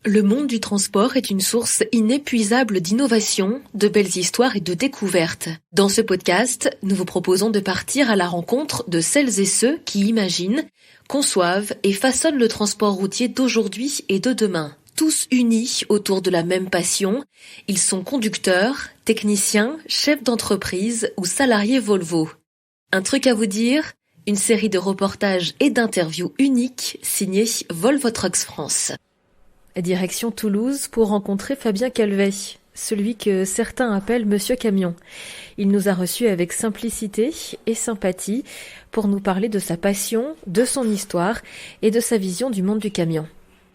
Le monde du transport est une source inépuisable d'innovation, de belles histoires et de découvertes. Dans ce podcast, nous vous proposons de partir à la rencontre de celles et ceux qui imaginent, conçoivent et façonnent le transport routier d'aujourd'hui et de demain. Tous unis autour de la même passion, ils sont conducteurs, techniciens, chefs d'entreprise ou salariés Volvo. Un truc à vous dire ? Une série de reportages et d'interviews uniques signée Volvo Trucks France. Direction Toulouse pour rencontrer Fabien Calvet, celui que certains appellent Monsieur Camion. Il nous a reçus avec simplicité et sympathie pour nous parler de sa passion, de son histoire et de sa vision du monde du camion.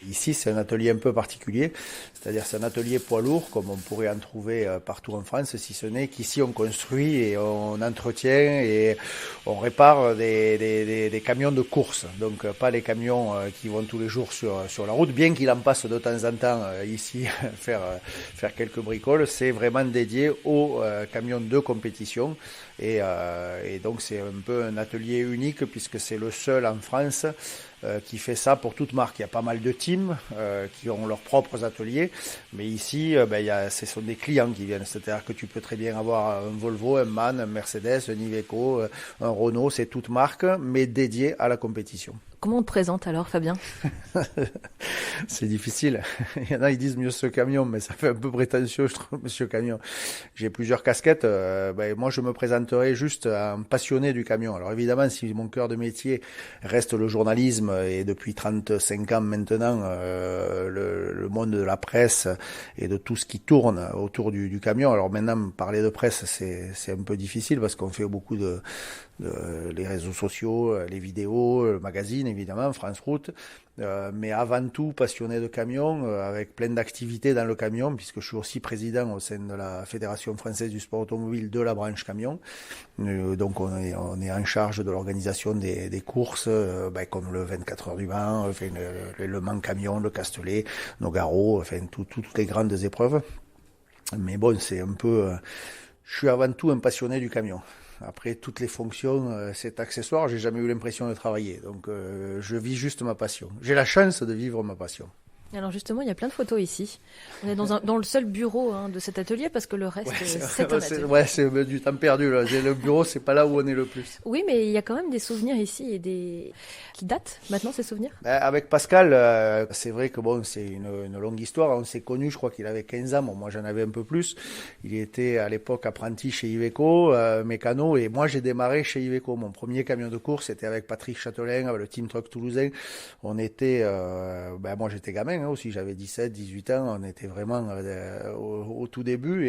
Ici, c'est un atelier un peu particulier, c'est-à-dire c'est un atelier poids lourd, comme on pourrait en trouver partout en France, si ce n'est qu'ici on construit et on entretient et on répare des camions de course. Donc pas les camions qui vont tous les jours sur la route, bien qu'il en passe de temps en temps ici faire quelques bricoles, c'est vraiment dédié aux camions de compétition. Et donc c'est un peu un atelier unique puisque c'est le seul en France qui fait ça pour toute marque. Il y a pas mal de teams qui ont leurs propres ateliers, mais ici, ce sont des clients qui viennent. C'est-à-dire que tu peux très bien avoir un Volvo, un MAN, un Mercedes, un Iveco, un Renault, c'est toute marque, mais dédié à la compétition. Comment on te présente alors, Fabien ? C'est difficile. Il y en a qui disent Monsieur Camion, mais ça fait un peu prétentieux, je trouve, Monsieur Camion. J'ai plusieurs casquettes. Moi, je me présenterai juste un passionné du camion. Alors évidemment, si mon cœur de métier reste le journalisme, et depuis 35 ans maintenant, le monde de la presse et de tout ce qui tourne autour du camion. Alors maintenant, parler de presse, c'est un peu difficile parce qu'on fait beaucoup de les réseaux sociaux, les vidéos, le magazine évidemment, France Route, mais avant tout passionné de camion, avec plein d'activités dans le camion, puisque je suis aussi président au sein de la Fédération française du sport automobile de la branche camion. Donc on est en charge de l'organisation des courses, comme le 24 heures du Mans, le Mans camion, le Castellet, Nogaro, toutes les grandes épreuves. Mais bon, c'est un peu... je suis avant tout un passionné du camion. Après, toutes les fonctions, c'est accessoire. J'ai jamais eu l'impression de travailler. Donc, je vis juste ma passion. J'ai la chance de vivre ma passion. Alors justement, il y a plein de photos ici. On est dans le seul bureau de cet atelier parce que le reste, c'est un atelier. C'est du temps perdu. Là. Le bureau, c'est pas là où on est le plus. Oui, mais il y a quand même des souvenirs ici et qui datent maintenant, ces souvenirs. Avec Pascal, c'est vrai que c'est une longue histoire. On s'est connus, je crois qu'il avait 15 ans. Bon, moi, j'en avais un peu plus. Il était à l'époque apprenti chez Iveco, mécano, et moi, j'ai démarré chez Iveco. Mon premier camion de course, c'était avec Patrick Châtelain, avec le Team Truck toulousain. On était, moi, j'étais gamin aussi, j'avais 17, 18 ans, on était vraiment au tout début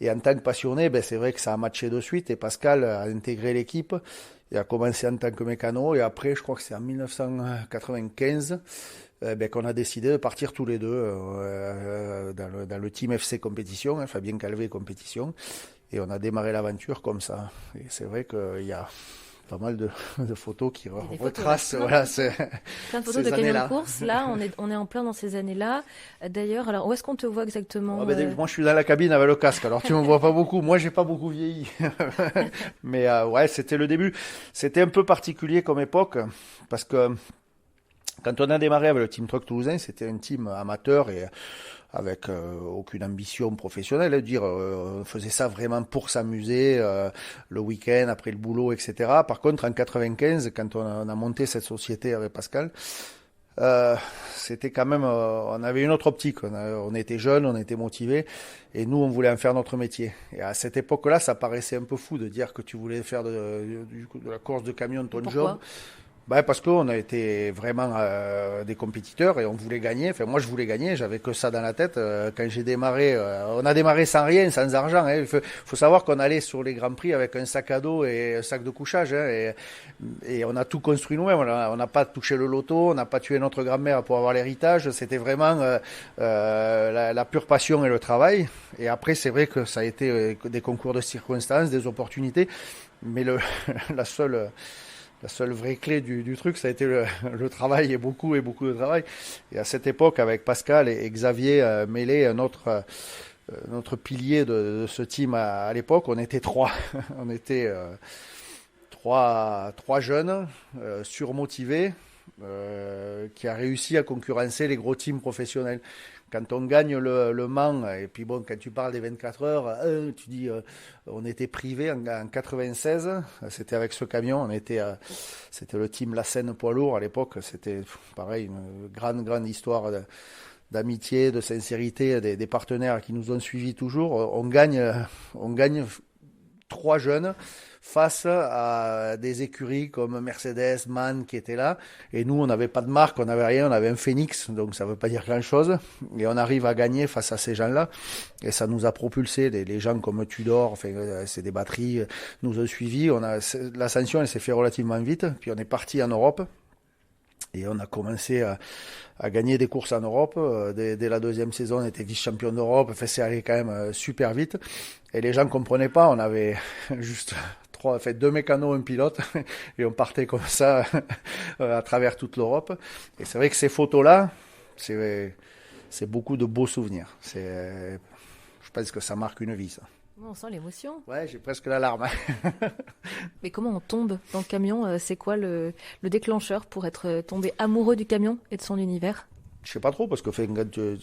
et en tant que passionné, c'est vrai que ça a matché de suite et Pascal a intégré l'équipe et a commencé en tant que mécano et après, je crois que c'est en 1995 qu'on a décidé de partir tous les deux dans le team FC Compétition, Fabien Calvet Compétition, et on a démarré l'aventure comme ça. Et c'est vrai qu'il y a pas mal de photos qui retracent plein de photos de camions de course. Là, on est en plein dans ces années-là. D'ailleurs, alors où est-ce qu'on te voit exactement Moi, je suis dans la cabine avec le casque. Alors, tu me vois pas beaucoup. Moi, j'ai pas beaucoup vieilli. Mais c'était le début. C'était un peu particulier comme époque parce que quand on a démarré avec le Team Truck toulousain, c'était un team amateur et avec aucune ambition professionnelle, on faisait ça vraiment pour s'amuser le week-end, après le boulot, etc. Par contre, en 95, quand on a monté cette société avec Pascal, c'était quand même, on avait une autre optique, on était jeunes, on était motivés, et nous, on voulait en faire notre métier. Et à cette époque-là, ça paraissait un peu fou de dire que tu voulais faire de la course de camion de ton job. Parce qu'on a été vraiment des compétiteurs et on voulait gagner. Enfin, moi, je voulais gagner. J'avais que ça dans la tête. Quand j'ai démarré, on a démarré sans rien, sans argent. Il faut savoir qu'on allait sur les Grands Prix avec un sac à dos et un sac de couchage. Et on a tout construit nous-mêmes. On n'a pas touché le loto, on n'a pas tué notre grand-mère pour avoir l'héritage. C'était vraiment la pure passion et le travail. Et après, c'est vrai que ça a été des concours de circonstances, des opportunités. Mais la seule vraie clé du truc, ça a été le travail et beaucoup de travail. Et à cette époque, avec Pascal et Xavier Mêlé, notre pilier de ce team à l'époque, on était trois. On était trois jeunes, surmotivés, qui a réussi à concurrencer les gros teams professionnels. Quand on gagne le Mans, et puis bon, quand tu parles des 24 heures, tu dis, on était privé en 96, c'était avec ce camion, c'était le team La Seine poids lourd à l'époque, c'était pareil, une grande histoire d'amitié, de sincérité des partenaires qui nous ont suivis toujours. On gagne 3 jeunes face à des écuries comme Mercedes, MAN qui étaient là. Et nous, on n'avait pas de marque, on n'avait rien, on avait un Phoenix, donc ça ne veut pas dire grand-chose. Et on arrive à gagner face à ces gens-là. Et ça nous a propulsé. Les gens comme Tudor, enfin, c'est des batteries, nous ont suivis. L'ascension, elle s'est fait relativement vite. Puis on est parti en Europe. Et on a commencé à gagner des courses en Europe. Dès la deuxième saison, on était vice-champion d'Europe. Enfin, c'est allé quand même super vite. Et les gens ne comprenaient pas. On avait juste 2 mécanos, un pilote. Et on partait comme ça à travers toute l'Europe. Et c'est vrai que ces photos-là, c'est beaucoup de beaux souvenirs. Je pense que ça marque une vie, ça. On sent l'émotion. Ouais, j'ai presque la larme. Mais comment on tombe dans le camion? C'est quoi le déclencheur pour être tombé amoureux du camion et de son univers? Je sais pas trop, parce que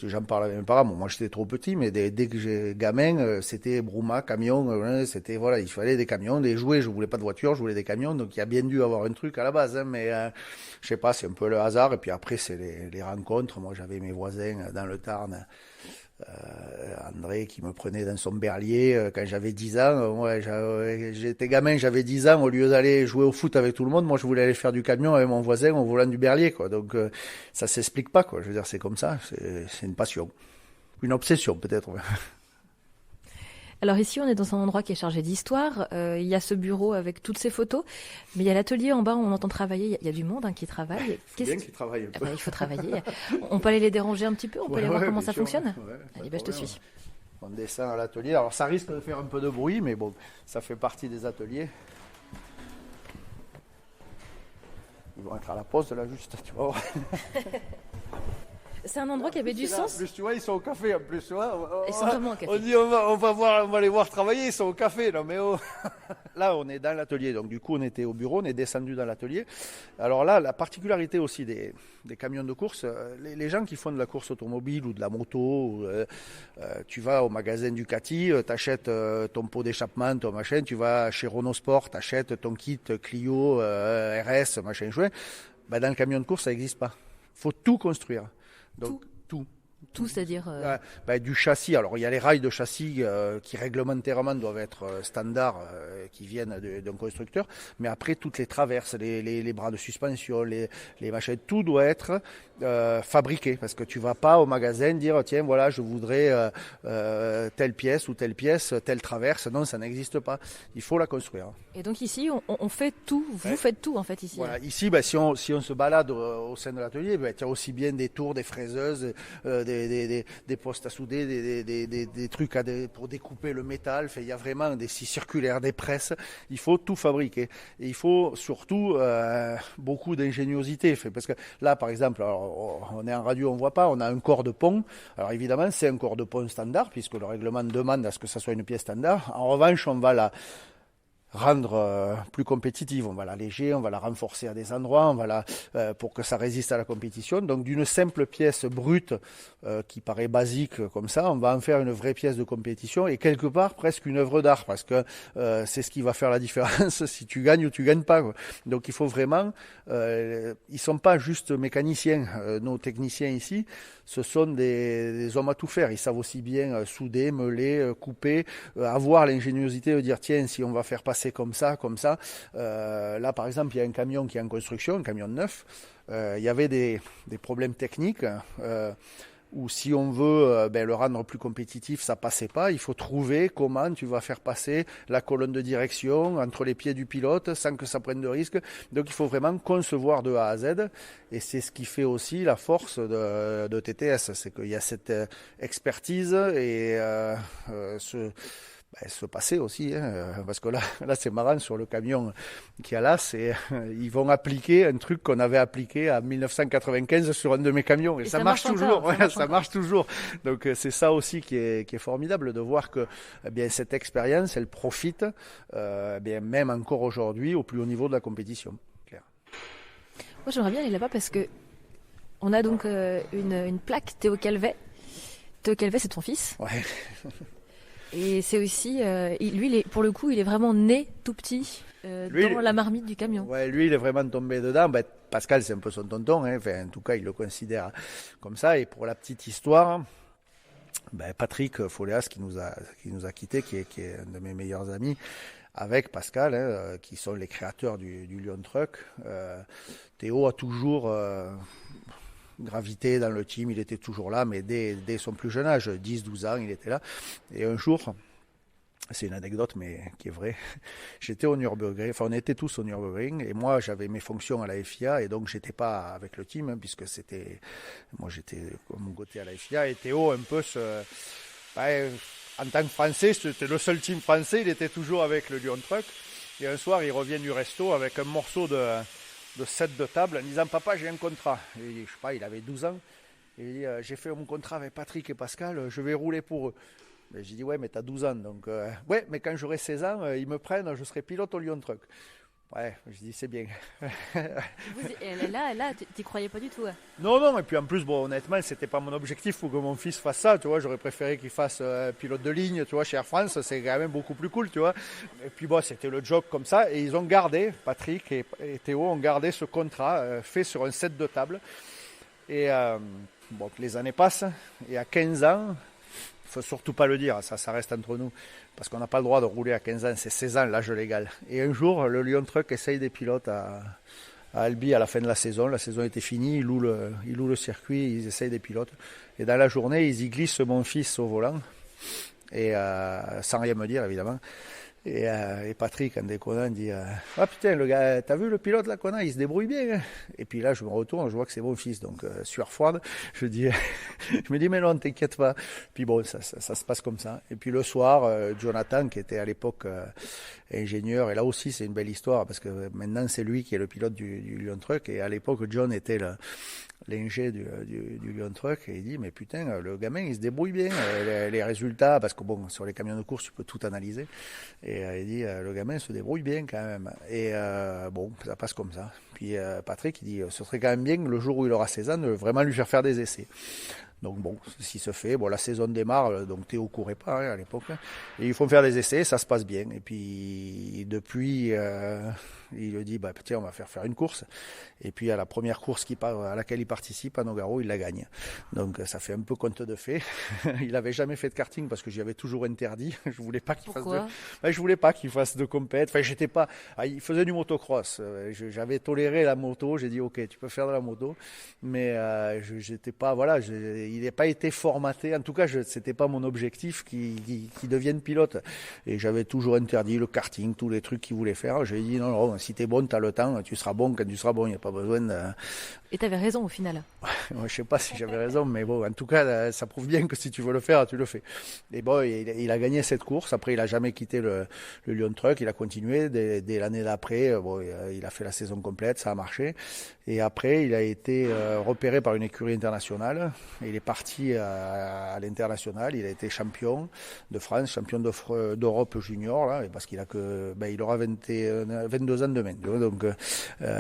j'en parle avec mes parents. Bon, moi, j'étais trop petit, mais dès que j'ai gamin, c'était Brouma, camion. C'était, voilà, il fallait des camions, des jouets. Je voulais pas de voiture, je voulais des camions. Donc, il y a bien dû avoir un truc à la base. Mais je sais pas, c'est un peu le hasard. Et puis après, c'est les rencontres. Moi, j'avais mes voisins dans le Tarn. André qui me prenait dans son berlier quand j'avais 10 ans. J'étais gamin, j'avais 10 ans. Au lieu d'aller jouer au foot avec tout le monde, moi je voulais aller faire du camion avec mon voisin au volant du berlier, quoi. Donc ça s'explique pas, quoi. Je veux dire, c'est comme ça, c'est une passion, une obsession peut-être. Alors ici, on est dans un endroit qui est chargé d'histoire. Il y a ce bureau avec toutes ces photos, mais il y a l'atelier en bas où on entend travailler. Il y a du monde qui travaille. Bien qu'ils travaillent un peu. Il faut travailler. On peut aller les déranger un petit peu. On peut aller voir comment ça fonctionne. Allez, je te suis. On descend à l'atelier. Alors ça risque de faire un peu de bruit, mais bon, ça fait partie des ateliers. Ils vont être à la pause là, juste, tu vois. C'est un endroit qui avait du sens. En plus, tu vois, ils sont au café en plus. Tu vois, ils sont vraiment au café. On dit on va les voir travailler, ils sont au café. Non, mais Là, on est dans l'atelier. Donc, du coup, on était au bureau, on est descendu dans l'atelier. Alors là, la particularité aussi des camions de course, les gens qui font de la course automobile ou de la moto, tu vas au magasin Ducati, tu achètes ton pot d'échappement, ton machin, tu vas chez Renault Sport, tu achètes ton kit Clio, RS, machin chouette. Ben, dans le camion de course, ça n'existe pas. Il faut tout construire. Donc, tout, c'est-à-dire du châssis. Alors, il y a les rails de châssis qui réglementairement doivent être standards, qui viennent d'un constructeur. Mais après, toutes les traverses, les bras de suspension, les machins, tout doit être fabriqué. Parce que tu vas pas au magasin dire, tiens, voilà, je voudrais telle pièce, telle traverse. Non, ça n'existe pas. Il faut la construire. Et donc ici, on fait tout. Vous faites tout, en fait, ici. Voilà. Ici, si on se balade au sein de l'atelier, il y a aussi bien des tours, des fraiseuses, des postes à souder, des trucs pour découper le métal. Enfin, il y a vraiment des scies circulaires, des presses. Il faut tout fabriquer. Et il faut surtout beaucoup d'ingéniosité. Enfin, parce que là, par exemple, alors, on est en radio, on voit pas, on a un corps de pont. Alors évidemment, c'est un corps de pont standard, puisque le règlement demande à ce que ça soit une pièce standard. En revanche, on va la rendre plus compétitive, on va l'alléger, on va la renforcer à des endroits, on va pour que ça résiste à la compétition. Donc d'une simple pièce brute qui paraît basique comme ça, on va en faire une vraie pièce de compétition et quelque part presque une œuvre d'art, parce que c'est ce qui va faire la différence si tu gagnes ou tu gagnes pas, quoi. Donc il faut vraiment, ils sont pas juste mécaniciens, nos techniciens ici, ce sont des hommes à tout faire. Ils savent aussi bien souder, meuler, couper, avoir l'ingéniosité de dire tiens, si on va faire passer comme ça. Là, par exemple, il y a un camion qui est en construction, un camion neuf. Il y avait des problèmes techniques où si on veut le rendre plus compétitif, ça passait pas. Il faut trouver comment tu vas faire passer la colonne de direction entre les pieds du pilote sans que ça prenne de risque. Donc il faut vraiment concevoir de A à Z. Et c'est ce qui fait aussi la force de TTS. C'est qu'il y a cette expertise et se passer aussi, parce que là c'est marrant, sur le camion qu'il y a là, ils vont appliquer un truc qu'on avait appliqué en 1995 sur un de mes camions, et ça marche toujours, ça marche toujours. Donc c'est ça aussi qui est formidable, de voir que cette expérience, elle profite même encore aujourd'hui au plus haut niveau de la compétition. Moi, j'aimerais bien aller là-bas parce que on a donc une plaque Théo Calvet. Théo Calvet, c'est ton fils. Ouais. Et c'est aussi, lui, pour le coup, il est vraiment né tout petit dans la marmite du camion. Ouais, lui, il est vraiment tombé dedans. Ben, Pascal, c'est un peu son tonton. Hein. Enfin, en tout cas, il le considère comme ça. Et pour la petite histoire, ben, Patrick Foléas, qui nous a quittés, qui est un de mes meilleurs amis, avec Pascal, hein, qui sont les créateurs du Lyon Truck. Théo a toujours gravité dans le team, il était toujours là, mais dès son plus jeune âge, 10-12 ans, il était là. Et un jour, c'est une anecdote, mais qui est vraie, j'étais au Nürburgring, enfin on était tous au Nürburgring, et moi j'avais mes fonctions à la FIA, et donc j'étais pas avec le team, hein, puisque moi j'étais comme mon côté à la FIA, et Théo un peu en tant que Français, c'était le seul team français, il était toujours avec le Lyon Truck, et un soir il revient du resto avec un morceau de set de table en disant papa j'ai un contrat, et je sais pas, il avait 12 ans, et il dit j'ai fait mon contrat avec Patrick et Pascal, je vais rouler pour eux. Mais j'ai dit ouais mais t'as 12 ans, donc ouais mais quand j'aurai 16 ans ils me prennent, je serai pilote au Lyon Truck. Ouais, je dis c'est bien. Là, t'y croyais pas du tout. Hein. Non, et puis en plus, bon, honnêtement, c'était pas mon objectif pour que mon fils fasse ça, tu vois. J'aurais préféré qu'il fasse pilote de ligne, tu vois, chez Air France, c'est quand même beaucoup plus cool, tu vois. Et puis bon, c'était le job comme ça, et ils ont gardé, Patrick et Théo ont gardé ce contrat fait sur un set de table. Et bon, les années passent, et à 15 ans, faut surtout pas le dire, ça reste entre nous, parce qu'on n'a pas le droit de rouler à 15 ans, c'est 16 ans l'âge légal. Et un jour, le Lyon Truck essaye des pilotes à Albi à la fin de la saison était finie, ils louent le circuit, ils essayent des pilotes. Et dans la journée, ils y glissent mon fils au volant, et sans rien me dire évidemment. Et Patrick, en déconnant, dit ah putain, le gars, t'as vu le pilote là qu'on a, il se débrouille bien. Hein. Et puis là, je me retourne, je vois que c'est mon fils, donc sueur froide. Je me dis mais non, t'inquiète pas. Puis bon, ça se passe comme ça. Et puis le soir, Jonathan, qui était à l'époque ingénieur, et là aussi c'est une belle histoire parce que maintenant c'est lui qui est le pilote du Lyon Truck, et à l'époque John était l'ingé du Lyon Truck, et il dit mais putain, le gamin il se débrouille bien, les résultats, parce que bon, sur les camions de course tu peux tout analyser, et il dit le gamin se débrouille bien quand même, et bon, ça passe comme ça. Puis Patrick il dit ce serait quand même bien le jour où il aura 16 ans de vraiment lui faire des essais. Donc bon, ceci se fait, bon, la saison démarre, donc Théo courait pas hein, à l'époque, hein, et ils font faire des essais, ça se passe bien, et puis depuis il lui dit bah tiens, on va faire une course, et puis à la première course à laquelle il participe à Nogaro, il la gagne. Donc ça fait un peu conte de fées. Il avait jamais fait de karting parce que j'y avais toujours interdit. Je voulais pas qu'il je voulais pas qu'il fasse de compète. Enfin, j'étais pas. Il faisait du motocross. J'avais toléré la moto. J'ai dit ok, tu peux faire de la moto, mais j'étais pas. Voilà, il n'a pas été formaté. En tout cas, c'était pas mon objectif qu'il devienne pilote. Et j'avais toujours interdit le karting, tous les trucs qu'il voulait faire. J'ai dit non, si t'es bon, t'as le temps, tu seras bon quand tu seras bon. Il n'y a pas besoin de. Et t'avais raison au final. Je sais pas si j'avais raison, mais bon, en tout cas, ça prouve bien que si tu veux le faire, tu le fais. Et bon, il a gagné cette course. Après, il a jamais quitté le Lyon Truck. Il a continué dès l'année d'après. Bon, il a fait la saison complète, ça a marché. Et après, il a été repéré par une écurie internationale. Il est parti à l'international. Il a été champion de France, champion d'Europe junior, là, parce qu'il il aura 22 ans demain.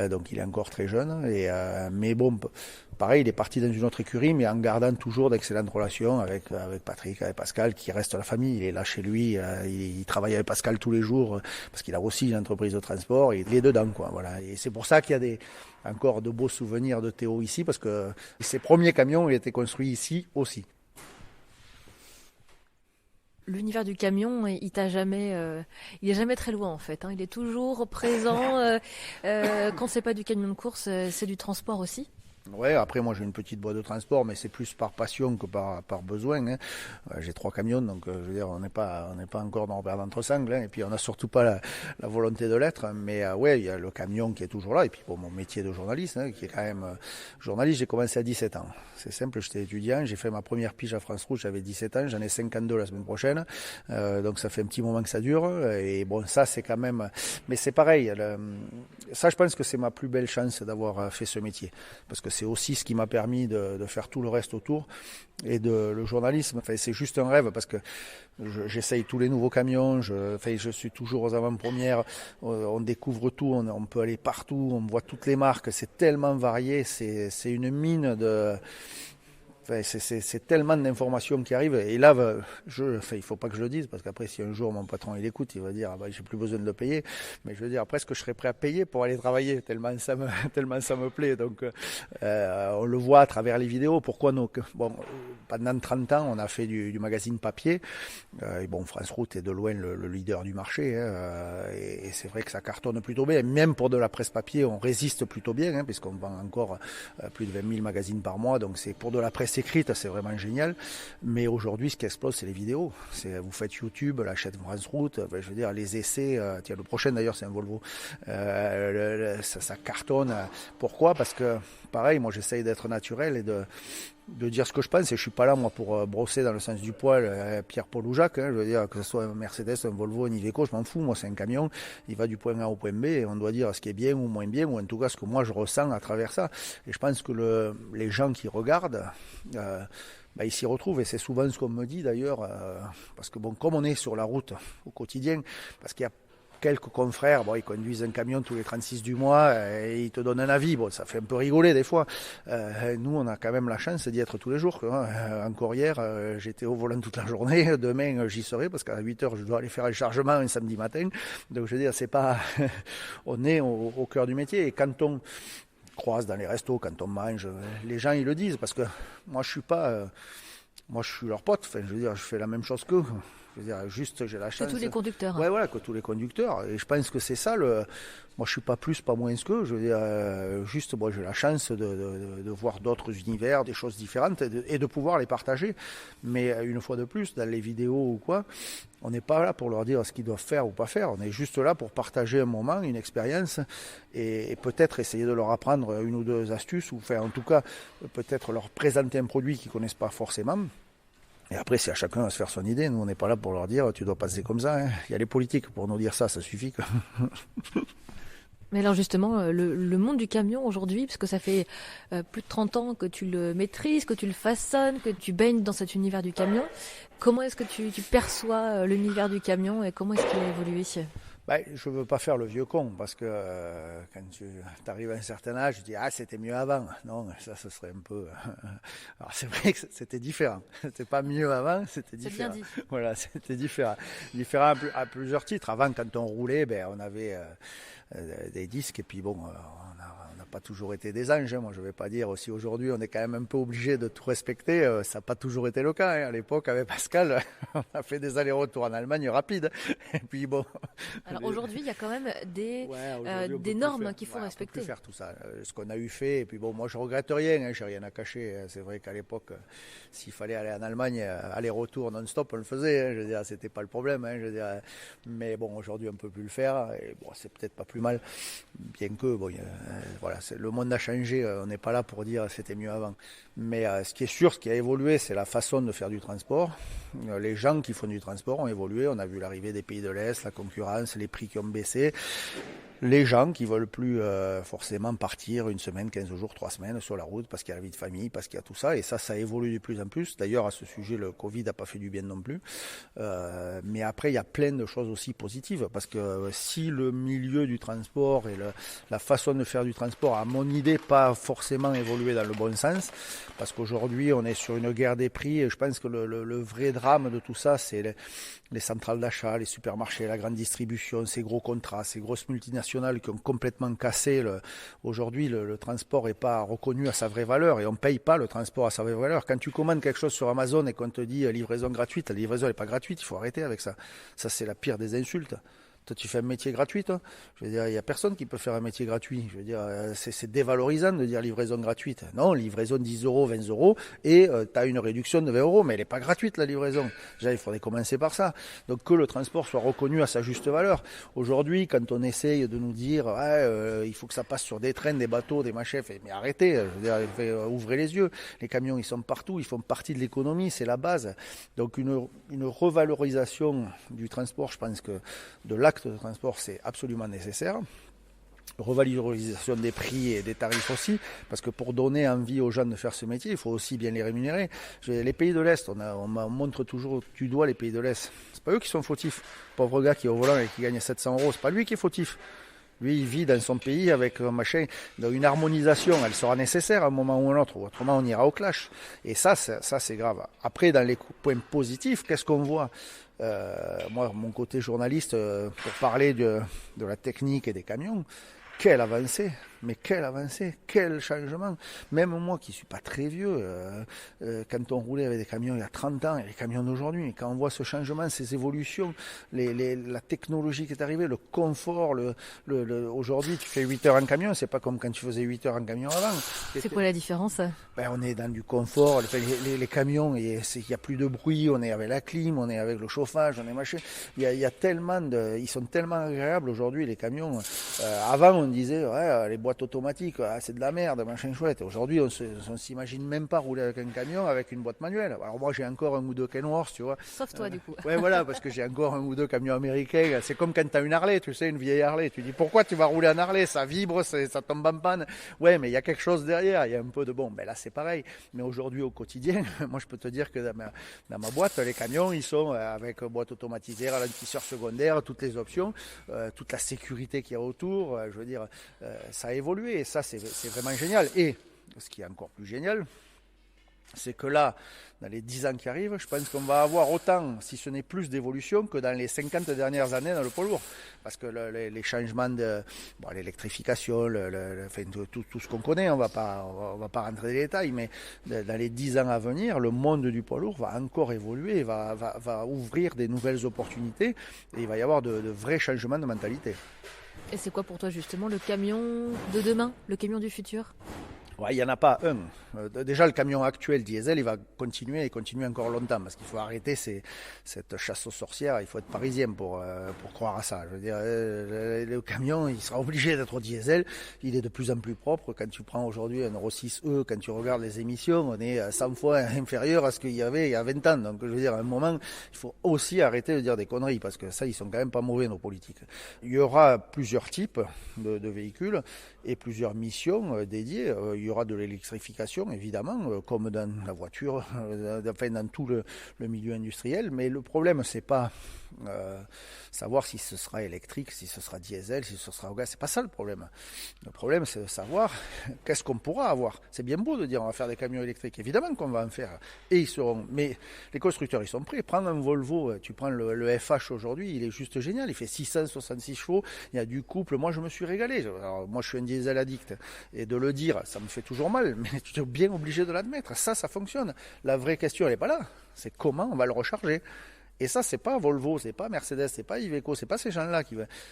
Donc il est encore très jeune. Mais bon, pareil, il est parti dans une autre écurie, mais en gardant toujours d'excellentes relations avec Patrick, avec Pascal, qui reste la famille. Il est là chez lui, il travaille avec Pascal tous les jours, parce qu'il a aussi une entreprise de transport, et il est dedans, quoi. Voilà. Et c'est pour ça qu'il y a encore de beaux souvenirs de Théo ici, parce que ses premiers camions ont été construits ici aussi. L'univers du camion, il est jamais très loin en fait. Hein. Il est toujours présent. Quand c'est pas du camion de course, c'est du transport aussi. Ouais, après moi j'ai une petite boîte de transport, mais c'est plus par passion que par besoin. Hein. J'ai 3 camions, donc je veux dire on n'est pas encore dans Robert d'Entresangles, hein, et puis on n'a surtout pas la volonté de l'être. Mais ouais, il y a le camion qui est toujours là, et puis bon, mon métier de journaliste, hein, qui est quand même journaliste. J'ai commencé à 17 ans. C'est simple, j'étais étudiant, j'ai fait ma première pige à France Rouge, j'avais 17 ans, j'en ai 52 la semaine prochaine, donc ça fait un petit moment que ça dure. Et bon, ça c'est quand même, mais c'est pareil. Ça, je pense que c'est ma plus belle chance d'avoir fait ce métier, parce que c'est aussi ce qui m'a permis de faire tout le reste autour. Et le journalisme, enfin, c'est juste un rêve parce que j'essaye tous les nouveaux camions, je suis toujours aux avant-premières, on découvre tout, on peut aller partout, on voit toutes les marques, c'est tellement varié, c'est une mine de... Enfin, c'est tellement d'informations qui arrivent. Et là, il faut pas que je le dise, parce qu'après, si un jour mon patron il écoute, il va dire j'ai plus besoin de le payer. Mais je veux dire, après, ce que je serais prêt à payer pour aller travailler, tellement ça me plaît. Donc, on le voit à travers les vidéos. Pourquoi non? Bon, pendant 30 ans, on a fait du magazine papier. Et bon, France Route est de loin le leader du marché. Et c'est vrai que ça cartonne plutôt bien. Même pour de la presse papier, on résiste plutôt bien, puisqu'on vend encore plus de 20 000 magazines par mois. Donc, c'est pour de la presse écrite, c'est vraiment génial. Mais aujourd'hui, ce qui explose, c'est les vidéos. Vous faites YouTube, la chaîne France Route, je veux dire, les essais. Tiens, le prochain d'ailleurs, c'est un Volvo. Ça cartonne. Pourquoi? Parce que, pareil, moi, j'essaye d'être naturel et de dire ce que je pense. Et je suis pas là, moi, pour brosser dans le sens du poil Pierre-Paul ou Jacques. Je veux dire, que ce soit un Mercedes, un Volvo, un Iveco, je m'en fous. Moi, c'est un camion. Il va du point A au point B et on doit dire ce qui est bien ou moins bien, ou en tout cas ce que moi je ressens à travers ça. Et je pense que les gens qui regardent, ils s'y retrouvent. Et c'est souvent ce qu'on me dit d'ailleurs, parce que bon, comme on est sur la route au quotidien, parce qu'il y a quelques confrères, ils conduisent un camion tous les 36 du mois et ils te donnent un avis. Bon, ça fait un peu rigoler des fois. Nous, on a quand même la chance d'y être tous les jours. Encore hier, j'étais au volant toute la journée. Demain, j'y serai parce qu'à 8h, je dois aller faire un chargement un samedi matin. Donc, je veux dire, c'est pas... on est au cœur du métier. Et quand on croise dans les restos, quand on mange, les gens, ils le disent. Parce que moi, je suis pas... moi, je suis leur pote. Enfin, je veux dire, je fais la même chose qu'eux. Je veux dire, juste, j'ai la chance. Que tous les conducteurs. Ouais, voilà, que tous les conducteurs. Et je pense que c'est ça moi, je suis pas plus, pas moins qu'eux. Je veux dire, juste, moi, j'ai la chance de voir d'autres univers, des choses différentes et de pouvoir les partager. Mais une fois de plus, dans les vidéos ou quoi, on n'est pas là pour leur dire ce qu'ils doivent faire ou pas faire. On est juste là pour partager un moment, une expérience et peut-être essayer de leur apprendre une ou deux astuces ou faire, en tout cas, peut-être leur présenter un produit qu'ils connaissent pas forcément. Et après, c'est à chacun de se faire son idée. Nous, on n'est pas là pour leur dire tu dois passer comme ça. Il y a les politiques pour nous dire ça suffit. Mais alors justement, le monde du camion aujourd'hui, parce que ça fait plus de 30 ans que tu le maîtrises, que tu le façonnes, que tu baignes dans cet univers du camion, comment est-ce que tu perçois l'univers du camion et comment est-ce qu'il a évolué? Je veux pas faire le vieux con parce que quand tu arrives à un certain âge, tu dis c'était mieux avant. Non, ça ce serait un peu. Alors c'est vrai que c'était différent. C'était pas mieux avant, c'était différent. C'est bien dit. Voilà, c'était différent. Différent à plusieurs titres. Avant, quand on roulait, on avait des disques et puis bon, on n'a pas toujours été des anges. Moi, je vais pas dire aussi aujourd'hui, on est quand même un peu obligé de tout respecter. Ça n'a pas toujours été le cas. À l'époque, avec Pascal, on a fait des allers-retours en Allemagne rapides. Et puis bon. Alors aujourd'hui, il y a quand même des normes qu'il faut respecter. On peut plus faire tout ça. Ce qu'on a eu fait. Et puis bon, moi, je regrette rien. J'ai rien à cacher. C'est vrai qu'à l'époque, s'il fallait aller en Allemagne, aller-retour non-stop, on le faisait. Je veux dire, c'était pas le problème. Je veux dire, mais bon, aujourd'hui, on peut plus le faire. Et bon, c'est peut-être pas plus mal, bien que bon, voilà, le monde a changé. On n'est pas là pour dire c'était mieux avant. Mais ce qui est sûr, ce qui a évolué, c'est la façon de faire du transport. Les gens qui font du transport ont évolué. On a vu l'arrivée des pays de l'Est, la concurrence, les prix qui ont baissé. Les gens qui veulent plus forcément partir une semaine, 15 jours, 3 semaines sur la route parce qu'il y a la vie de famille, parce qu'il y a tout ça. Et ça évolue de plus en plus. D'ailleurs, à ce sujet, le Covid n'a pas fait du bien non plus. Mais après, il y a plein de choses aussi positives. Parce que si le milieu du transport et la façon de faire du transport, à mon idée, pas forcément évolué dans le bon sens, parce qu'aujourd'hui, on est sur une guerre des prix. Et je pense que le vrai drame de tout ça, c'est les centrales d'achat, les supermarchés, la grande distribution, ces gros contrats, ces grosses multinationales qui ont complètement cassé. Aujourd'hui, le transport n'est pas reconnu à sa vraie valeur et on ne paye pas le transport à sa vraie valeur. Quand tu commandes quelque chose sur Amazon et qu'on te dit livraison gratuite, la livraison n'est pas gratuite, il faut arrêter avec ça. Ça, c'est la pire des insultes. Toi, tu fais un métier gratuit, toi. Je veux dire, il n'y a personne qui peut faire un métier gratuit. Je veux dire, c'est dévalorisant de dire livraison gratuite. Non, livraison 10 euros, 20 euros, et tu as une réduction de 20 euros, mais elle n'est pas gratuite, la livraison. Déjà, il faudrait commencer par ça. Donc, que le transport soit reconnu à sa juste valeur. Aujourd'hui, quand on essaye de nous dire, il faut que ça passe sur des trains, des bateaux, des machins, mais arrêtez, je veux dire, ouvrez les yeux. Les camions, ils sont partout, ils font partie de l'économie, c'est la base. Donc, une revalorisation du transport, je pense que de l'acte de transport, c'est absolument nécessaire. revalorisation des prix et des tarifs aussi, parce que pour donner envie aux gens de faire ce métier, il faut aussi bien les rémunérer. Les pays de l'Est, on montre toujours du doigt les pays de l'Est. C'est pas eux qui sont fautifs. Pauvre gars qui est au volant et qui gagne 700 €, c'est pas lui qui est fautif. Lui, il vit dans son pays avec un machin. Donc une harmonisation, elle sera nécessaire à un moment ou à un autre. Autrement, on ira au clash. Et ça c'est grave. Après, dans les points positifs, qu'est-ce qu'on voit ? Moi, mon côté journaliste, pour parler de la technique et des camions, quelle avancée, mais quel changement. Même moi qui ne suis pas très vieux, quand on roulait avec des camions il y a 30 ans et les camions d'aujourd'hui, quand on voit ce changement, ces évolutions, la technologie qui est arrivée, le confort, aujourd'hui tu fais 8 heures en camion, c'est pas comme quand tu faisais 8 heures en camion avant. C'est quoi la différence ? On est dans du confort, les camions, il n'y a plus de bruit, on est avec la clim, on est avec le chauffage, on est machin. Il y a tellement ils sont tellement agréables aujourd'hui les camions. Avant on disait les boîtes automatiques, c'est de la merde, machin chouette. Aujourd'hui on s'imagine même pas rouler avec un camion avec une boîte manuelle. Alors moi j'ai encore un ou deux Kenworth, tu vois. Sauf toi du coup. Ouais voilà, parce que j'ai encore un ou deux camions américains. C'est comme quand tu as une Harley, tu sais, une vieille Harley. Tu dis pourquoi tu vas rouler en Harley, ça vibre, ça tombe en panne. Ouais, mais il y a quelque chose derrière, il y a un peu de bon. Ben là c'est pareil. Mais aujourd'hui au quotidien, moi je peux te dire que dans ma boîte, les camions ils sont avec boîte automatisée, ralentisseur secondaire, toutes les options, toute la sécurité qu'il y a autour. Je veux dire, ça a évolué et ça c'est vraiment génial. Et ce qui est encore plus génial, c'est que là, dans les 10 ans qui arrivent, je pense qu'on va avoir autant, si ce n'est plus d'évolution, que dans les 50 dernières années dans le poids lourd. Parce que les changements l'électrification, tout ce qu'on connaît, on va pas rentrer dans les détails, mais dans les 10 ans à venir, le monde du poids lourd va encore évoluer, va ouvrir des nouvelles opportunités et il va y avoir de vrais changements de mentalité. Et c'est quoi pour toi justement le camion de demain, le camion du futur ? Ouais, il n'y en a pas un. Déjà, le camion actuel diesel, il va continuer encore longtemps parce qu'il faut arrêter cette chasse aux sorcières. Il faut être parisien pour croire à ça. Je veux dire, le camion, il sera obligé d'être diesel. Il est de plus en plus propre. Quand tu prends aujourd'hui un Euro 6E, quand tu regardes les émissions, on est 100 fois inférieur à ce qu'il y avait il y a 20 ans. Donc, je veux dire, à un moment, il faut aussi arrêter de dire des conneries parce que ça, ils sont quand même pas mauvais, nos politiques. Il y aura plusieurs types de véhicules et plusieurs missions dédiées. Il y aura de l'électrification, évidemment, comme dans la voiture, enfin dans tout le milieu industriel. Mais le problème, c'est pas savoir si ce sera électrique, si ce sera diesel, si ce sera au gaz. C'est pas ça le problème. Le problème, c'est de savoir qu'est-ce qu'on pourra avoir. C'est bien beau de dire on va faire des camions électriques. Évidemment qu'on va en faire. Et ils seront. Mais les constructeurs, ils sont prêts. Prends un Volvo, tu prends le FH aujourd'hui, il est juste génial. Il fait 666 chevaux. Il y a du couple. Moi, je me suis régalé. Alors, moi, je suis un diesel addict. Et de le dire, ça me fait toujours mal. Mais tu es bien obligé de l'admettre. Ça fonctionne. La vraie question, elle n'est pas là. C'est comment on va le recharger. Et ça, c'est pas Volvo, c'est pas Mercedes, c'est pas Iveco, c'est pas ces gens-là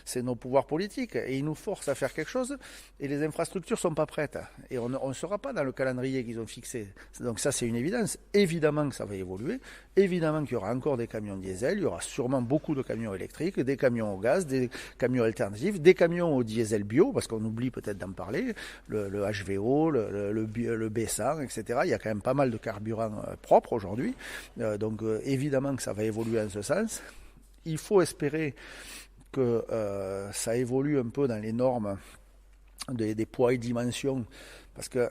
c'est nos pouvoirs politiques. Et ils nous forcent à faire quelque chose et les infrastructures sont pas prêtes. Et on ne sera pas dans le calendrier qu'ils ont fixé. Donc ça, c'est une évidence. Évidemment que ça va évoluer. Évidemment qu'il y aura encore des camions diesel. Il y aura sûrement beaucoup de camions électriques, des camions au gaz, des camions alternatifs, des camions au diesel bio, parce qu'on oublie peut-être d'en parler, le HVO, le B100, etc. Il y a quand même pas mal de carburants propres aujourd'hui. Donc évidemment que ça va évoluer en ce sens. Il faut espérer que ça évolue un peu dans les normes des poids et dimensions, parce que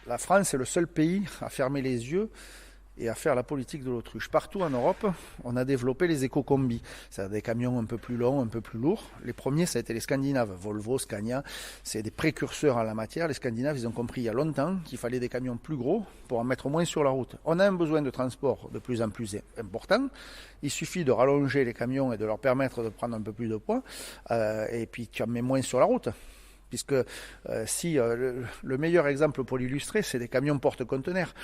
la France est le seul pays à fermer les yeux et à faire la politique de l'autruche. Partout en Europe, on a développé les éco-combis, c'est-à-dire des camions un peu plus longs, un peu plus lourds. Les premiers, ça a été les Scandinaves, Volvo, Scania, c'est des précurseurs en la matière. Les Scandinaves, ils ont compris il y a longtemps qu'il fallait des camions plus gros pour en mettre moins sur la route. On a un besoin de transport de plus en plus important. Il suffit de rallonger les camions et de leur permettre de prendre un peu plus de poids, et puis tu en mets moins sur la route. Puisque le meilleur exemple pour l'illustrer, c'est des camions porte-conteneurs.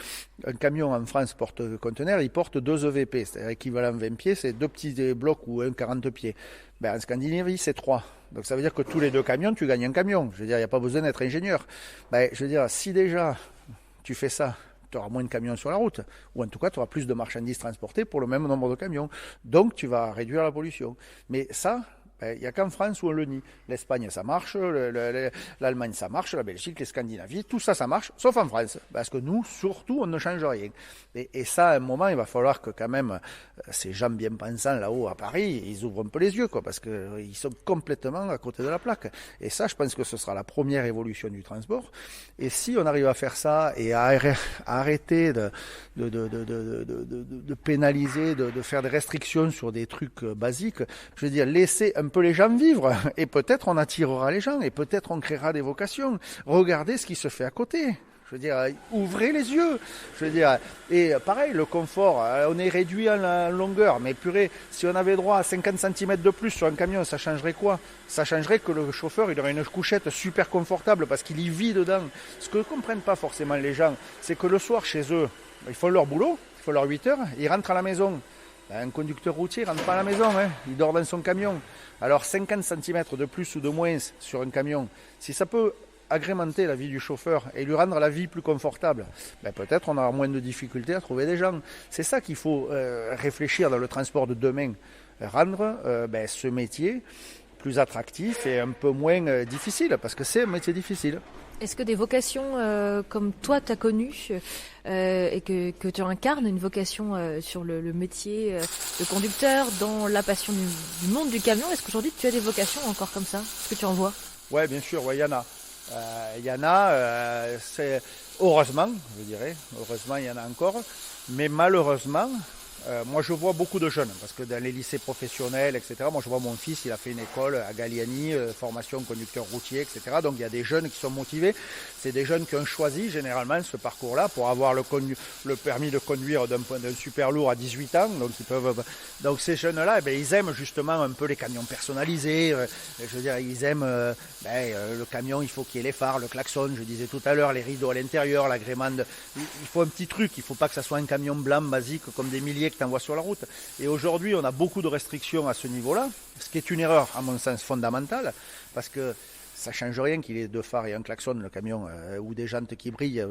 Un camion en France porte-conteneur, il porte 2 EVP, c'est-à-dire équivalent 20 pieds, c'est 2 petits blocs ou un 40 pieds. En Scandinavie, c'est 3. Donc ça veut dire que tous les 2 camions, tu gagnes un camion. Je veux dire, il n'y a pas besoin d'être ingénieur. Je veux dire, si déjà tu fais ça, tu auras moins de camions sur la route, ou en tout cas tu auras plus de marchandises transportées pour le même nombre de camions. Donc tu vas réduire la pollution. Mais ça, Il n'y a qu'en France où on le nie. L'Espagne, ça marche, l'Allemagne, ça marche, la Belgique, les Scandinavies, tout ça, ça marche, sauf en France. Parce que nous, surtout, on ne change rien. Et ça, à un moment, il va falloir que quand même ces gens bien pensants là-haut à Paris, ils ouvrent un peu les yeux, quoi, parce qu'ils sont complètement à côté de la plaque. Et ça, je pense que ce sera la première évolution du transport. Et si on arrive à faire ça et à arrêter de pénaliser, de faire des restrictions sur des trucs basiques, je veux dire, laisser un peu les gens vivre, et peut-être on attirera les gens, et peut-être on créera des vocations. Regardez ce qui se fait à côté. Je veux dire, ouvrez les yeux. Je veux dire, et pareil, le confort, on est réduit en longueur, mais purée, si on avait droit à 50 cm de plus sur un camion, ça changerait quoi? Ça changerait que le chauffeur, il aurait une couchette super confortable parce qu'il y vit dedans. Ce que ne comprennent pas forcément les gens, c'est que le soir, chez eux, ils font leur boulot, ils font leurs 8 heures, ils rentrent à la maison. Un conducteur routier ne rentre pas à la maison, hein. Il dort dans son camion. Alors 50 cm de plus ou de moins sur un camion, si ça peut agrémenter la vie du chauffeur et lui rendre la vie plus confortable, peut-être on aura moins de difficultés à trouver des gens. C'est ça qu'il faut réfléchir dans le transport de demain. Rendre ce métier plus attractif et un peu moins difficile, parce que c'est un métier difficile. Est-ce que des vocations comme toi tu as connues et que tu incarnes, une vocation sur le métier de conducteur, dans la passion du monde du camion, est-ce qu'aujourd'hui tu as des vocations encore comme ça? Est-ce que tu en vois? Ouais, bien sûr, il y en a. C'est heureusement, je dirais, heureusement il y en a encore, mais malheureusement, moi je vois beaucoup de jeunes, parce que dans les lycées professionnels, etc., moi je vois mon fils, il a fait une école à Galliani, formation conducteur routier, etc., donc il y a des jeunes qui sont motivés, c'est des jeunes qui ont choisi généralement ce parcours-là pour avoir le permis de conduire d'un super lourd à 18 ans, donc ces jeunes-là, ils aiment justement un peu les camions personnalisés, je veux dire, ils aiment le camion, il faut qu'il y ait les phares, le klaxon, je disais tout à l'heure, les rideaux à l'intérieur, l'agrément, il faut un petit truc, il ne faut pas que ça soit un camion blanc basique comme des milliers que tu envoies sur la route. Et aujourd'hui, on a beaucoup de restrictions à ce niveau-là, ce qui est une erreur, à mon sens, fondamentale, parce que ça ne change rien qu'il ait deux phares et un klaxon, le camion, ou des jantes qui brillent.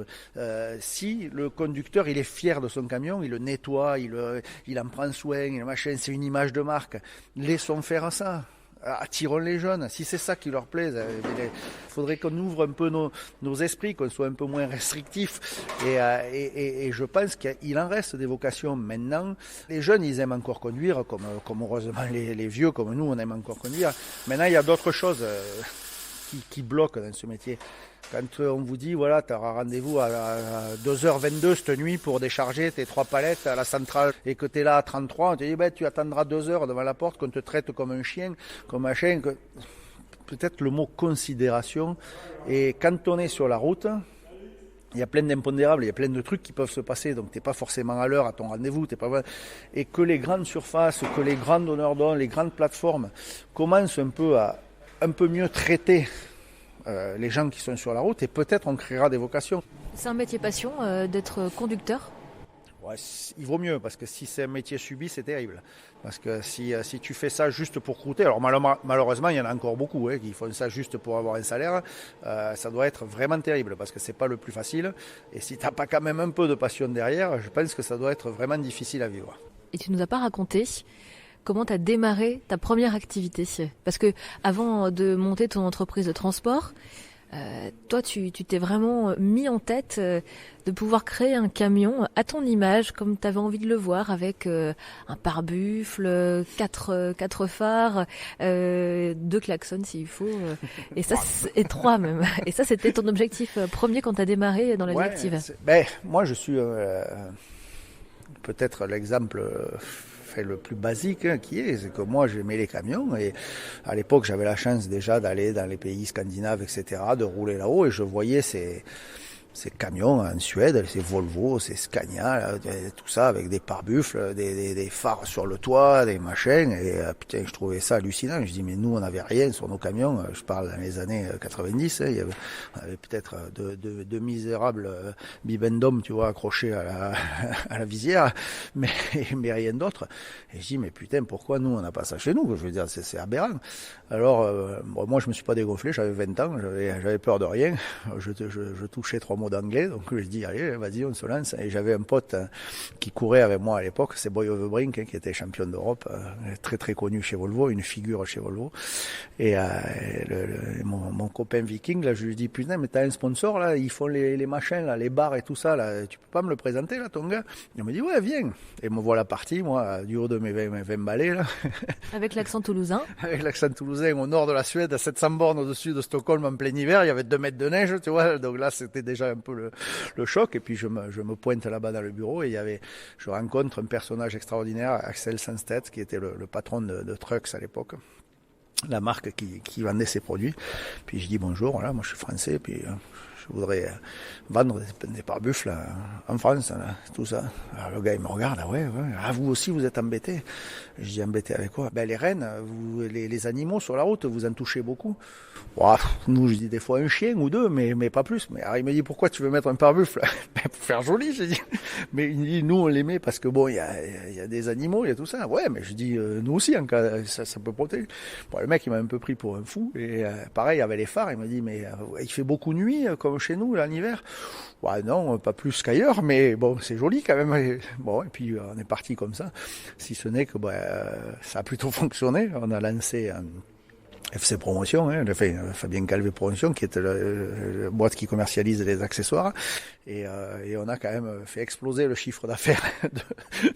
Si le conducteur, il est fier de son camion, il le nettoie, il en prend soin, c'est une image de marque. Laissons faire ça. Attirons les jeunes, si c'est ça qui leur plaît, il faudrait qu'on ouvre un peu nos esprits, qu'on soit un peu moins restrictifs, et je pense qu'il en reste des vocations maintenant. Les jeunes, ils aiment encore conduire, comme heureusement les vieux, comme nous, on aime encore conduire. Maintenant, il y a d'autres choses qui bloquent dans ce métier. Quand on vous dit, voilà, tu auras rendez-vous à 2h22 cette nuit pour décharger tes 3 palettes à la centrale et que tu es là à 33, on te dit, tu attendras 2 heures devant la porte, qu'on te traite comme un chien, comme un chien. Peut-être le mot considération. Et quand on est sur la route, il y a plein d'impondérables, il y a plein de trucs qui peuvent se passer, donc tu n'es pas forcément à l'heure à ton rendez-vous. Et que les grandes surfaces, que les grands donneurs d'ordre, les grandes plateformes commencent un peu mieux traiter les gens qui sont sur la route, et peut-être on créera des vocations. C'est un métier passion d'être conducteur? Ouais, il vaut mieux, parce que si c'est un métier subi, c'est terrible. Parce que si tu fais ça juste pour croûter, alors malheureusement il y en a encore beaucoup qui font ça juste pour avoir un salaire, ça doit être vraiment terrible, parce que c'est pas le plus facile, et si tu n'as pas quand même un peu de passion derrière, je pense que ça doit être vraiment difficile à vivre. Et tu nous as pas raconté comment tu as démarré ta première activité? Parce que avant de monter ton entreprise de transport, toi, tu t'es vraiment mis en tête de pouvoir créer un camion à ton image, comme tu avais envie de le voir, avec un pare-buffle, quatre phares, 2 klaxons s'il faut, et 3 même. Et ça, c'était ton objectif premier quand tu as démarré dans la vie active. Moi, je suis peut-être l'exemple le plus basique c'est que moi j'aimais les camions, et à l'époque j'avais la chance déjà d'aller dans les pays scandinaves, etc., de rouler là-haut, et je voyais ces camions en Suède, ces Volvo, ces Scania, là, tout ça avec des pare-buffles, des phares sur le toit, des machins, et putain, je trouvais ça hallucinant. Je dis, mais nous on n'avait rien sur nos camions, je parle dans les années 90, on avait peut-être de misérables bibendum, tu vois, accrochés à la visière, mais rien d'autre. Et je dis, mais putain, pourquoi nous on n'a pas ça chez nous? Je veux dire, c'est aberrant. Alors moi je me suis pas dégonflé, j'avais 20 ans, j'avais peur de rien, je touchais 3 mois mot d'anglais, donc je dis allez, vas-y, on se lance. Et j'avais un pote qui courait avec moi à l'époque, c'est Boy Overbrink, qui était champion d'Europe, très très connu chez Volvo, une figure chez Volvo. Et mon copain Viking, là, je lui dis putain, mais t'as un sponsor là, ils font les machins là, les bars et tout ça là, tu peux pas me le présenter là, ton gars? Il me dit ouais, viens. Et me voilà parti, moi, du haut de mes 20 balais là. Avec l'accent toulousain. Avec l'accent toulousain au nord de la Suède, à 700 bornes au-dessus de Stockholm en plein hiver, il y avait 2 mètres de neige, tu vois. Donc là, c'était déjà un peu le choc. Et puis je me pointe là-bas dans le bureau et je rencontre un personnage extraordinaire, Axel Sandstedt, qui était le patron de Trucks à l'époque, la marque qui vendait ses produits. Puis je dis bonjour, voilà, moi je suis français, puis je voudrais vendre des pare-buffles en France, là, tout ça. Alors le gars il me regarde, ah ouais, ah vous aussi vous êtes embêté. Je dis embêté avec quoi? Ben les rennes, les animaux sur la route, vous en touchez beaucoup. Ouah, nous je dis des fois un chien ou deux, mais pas plus. Mais alors il me dit pourquoi tu veux mettre un pare-buffle? Ben, pour faire joli, j'ai dit. Mais il dit nous on les met parce que bon il y a des animaux, il y a tout ça. Ouais, mais je dis nous aussi en cas ça peut protéger. Bon, le mec il m'a un peu pris pour un fou et pareil avec les phares, il m'a dit mais il fait beaucoup nuit comme chez nous là en hiver. Ouais, non, pas plus qu'ailleurs, mais bon, c'est joli quand même. Et, bon, et puis on est parti comme ça. Si ce n'est que ça a plutôt fonctionné. On a lancé FC Promotion, Fabien Calvé Promotion, qui est la boîte qui commercialise les accessoires. Et on a quand même fait exploser le chiffre d'affaires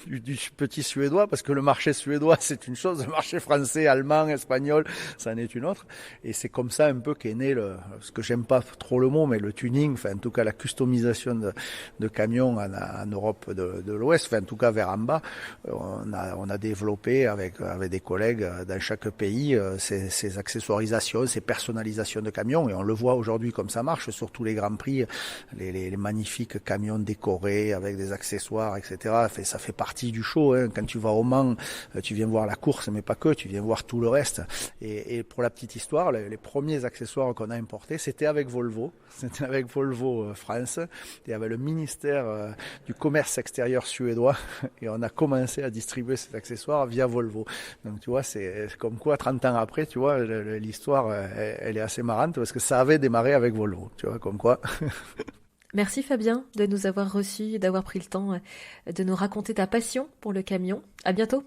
du petit Suédois, parce que le marché suédois, c'est une chose, le marché français, allemand, espagnol, ça en est une autre. Et c'est comme ça un peu qu'est né ce que j'aime pas trop le mot, mais le tuning, enfin en tout cas la customisation de camions en Europe de l'Ouest, enfin en tout cas vers en bas. On a développé avec des collègues dans chaque pays ces accessoirisations, ces personnalisations de camions, et on le voit aujourd'hui comme ça marche sur tous les grands prix, les magnifiques camions décorés avec des accessoires, etc. Ça fait partie du show, hein. Quand tu vas au Mans, tu viens voir la course, mais pas que, tu viens voir tout le reste. Et pour la petite histoire, les premiers accessoires qu'on a importés, c'était avec Volvo. C'était avec Volvo France et avec le ministère du commerce extérieur suédois, et on a commencé à distribuer ces accessoires via Volvo. Donc tu vois, c'est comme quoi 30 ans après, tu vois, l'histoire elle est assez marrante parce que ça avait démarré avec Volvo, tu vois, comme quoi. Merci Fabien de nous avoir reçus et d'avoir pris le temps de nous raconter ta passion pour le camion. À bientôt.